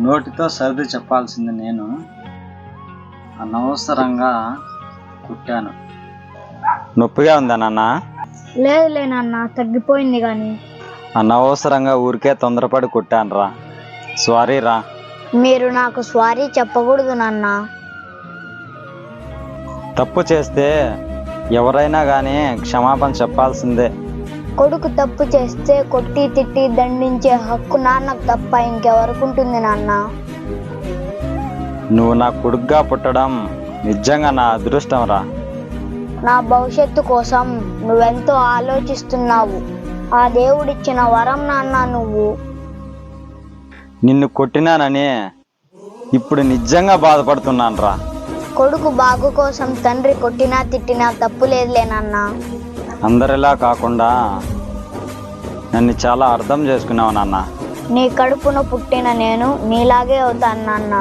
నోటితో సర్ది చెప్పాల్సింది నేను అనవసరంగా కుట్టాను. నొప్పిగా ఉందా నాన్న? లేదులే నాన్న, తగ్గిపోయింది. కానీ అనవసరంగా ఊరికే తొందరపడి కుట్టాను రా, సారీ రా. మీరు నాకు సారీ చెప్పకూడదు నాన్న. తప్పు చేస్తే ఎవరైనా కానీ క్షమాపణ చెప్పాల్సిందే. కొడుకు తప్పు చేస్తే కొట్టి తిట్టి దండించే హక్కు నాన్నకు తప్ప ఇంకెవరికి ఉంటుంది నాన్న? నువ్వు నా కొడుకుగా పుట్టడం నిజంగా నా అదృష్టం రా. నా భవిష్యత్తు కోసం నువ్వెంతో ఆలోచిస్తున్నావు. ఆ దేవుడిచ్చిన వరం నాన్న నువ్వు. నిన్ను కొట్టినానని ఇప్పుడు నిజంగా బాధపడుతున్నాను రా. కొడుకు బాగు కోసం తండ్రి కొట్టినా తిట్టినా తప్పు లేదులే నాన్న. అందరిలా కాకుండా నన్ను చాలా అర్థం చేసుకున్నావు నాన్న. నీ కడుపున పుట్టిన నేను నీలాగే అవుతాను నాన్న.